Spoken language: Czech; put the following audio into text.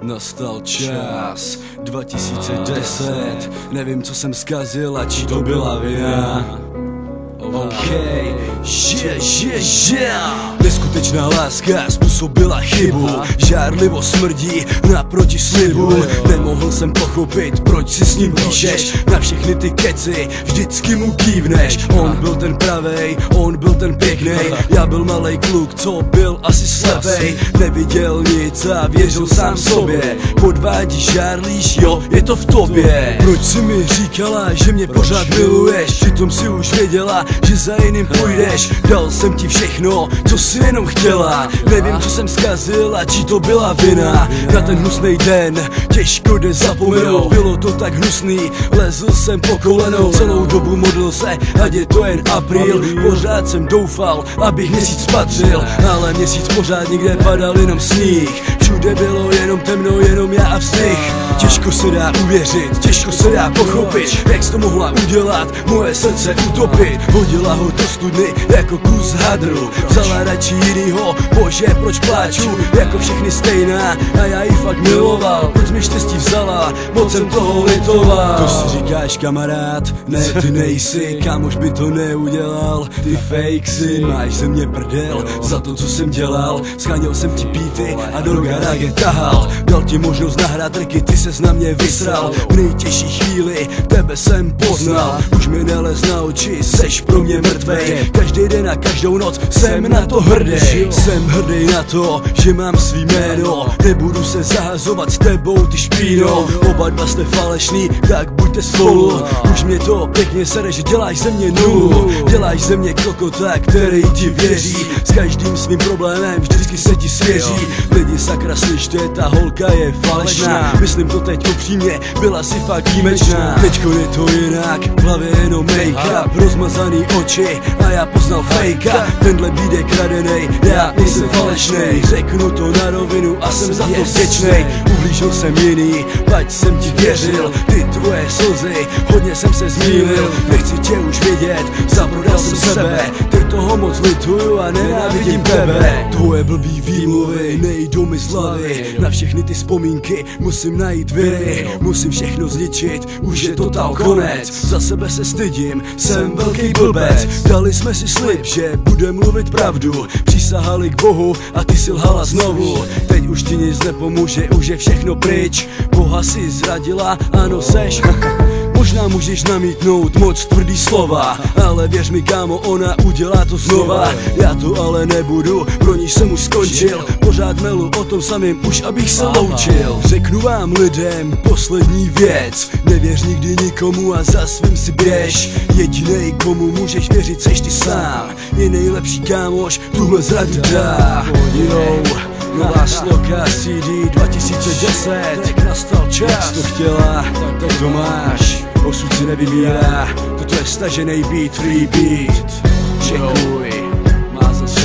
Nastal čas 2010. Nevím, co jsem zkazil a či to byla vina. Neskutečná láska způsobila chybu, žárlivo smrdí naproti slibu. Nemohl jsem pochopit, proč si s ním píšeš. Na všechny ty keci vždycky mu kývneš. On byl ten pravej, on byl ten pěknej. Já byl malej kluk, co byl asi slepej. Neviděl nic a věřil sám sobě. Podvádíš, žárlíš, jo, je to v tobě. Proč si mi říkala, že mě pořád miluješ? Přitom si už věděla, že za jiným půjdeš. Dal jsem ti všechno, co jsi jenom chtěla. Nevím, co jsem zkazil a či to byla vina. Na ten hnusnej den těžko jde zapomenout. Bylo to tak hnusný, lezl jsem po kolenou. Celou dobu modlil se, ať je to jen apríl. Pořád jsem doufal, abych měsíc spatřil, ale měsíc pořád nikde padal jenom sníh. Všude bylo jenom temno, jenom já a vzdych. Těžko se dá uvěřit, těžko se dá pochopit, jak jsi to mohla udělat, moje srdce utopit. Hodila ho do studny jako kus hadru. Vzala radši jinýho, bože, proč pláču? Jako všechny stejná a já ji fakt miloval. Proč mi štěstí vzala, moc jsem toho litoval. To si říkáš kamarád, ne ty nejsi, kámoš by to neudělal. Ty fake si, máš ze mě prdel za to, co jsem dělal. Scháněl jsem ti píty a do garáže tahal. Dal ti možnost nahrát triky, ty ses na mě vysral. V nejtěžší chvíli tebe jsem poznal. Už mi nelez na oči, seš pro mě mrtvej. Každý den a každou noc jsem na to hrdý. Jsem hrdý na to, že mám svý jméno. Nebudu se zahazovat s tebou, ty špíno. Oba dva jste falešný, tak buďte spolu. Už mě to pěkně sere, že děláš ze mě nulu. Děláš ze mě kokota, který ti věří. S každým svým problémem vždycky se ti svěří. Lidi sakra, slyšte, ta holka je falešná. Myslím to teď upřímně, byla si fakt výjimečná. Teďko je to jinak, v hlavě jenom make-up, rozmazaný oči a já poznal fejka. Tenhle beat je kradenej, já nejsem falešnej. Řeknu to na rovinu a jsem za to vděčnej. Ublížil jsem jiný, pať jsem ti věřil. Ty tvoje slzy, hodně jsem se zmýlil. Nechci tě už vidět, zaprodal jsem sebe. Teď toho moc lituju a nenávidím tebe. Tvoje blbý výmluvy nejdou mi z hlavy. Na všechny ty vzpomínky musím najít viry. Musím všechno zničit, už je total konec. Za sebe se stydím, jsem velký blbec. Dali jsme si slib, že bude mluvit pravdu. Přísahali k Bohu a ty si lhala znovu. Teď už ti nic nepomůže, už je všechno pryč. Boha si zradila, ano seš. Možná můžeš namítnout moc tvrdý slova, ale věř mi kámo, ona udělá to znova. Já to ale nebudu, pro ní jsem už skončil. Pořád melu o tom samým, už abych se loučil. Řeknu vám lidem poslední věc. Nevěř nikdy nikomu a za svým si běž. Jedinej komu můžeš věřit seš ty sám. Je nejlepší kámoš, tuhle zradu dá. Yo, nová sloka CD 2010. Tak nastal čas, jak jsi to chtěla, tak to máš. Osud si nevybírá, toto je stažený beat, free beat. Čekuj, má zase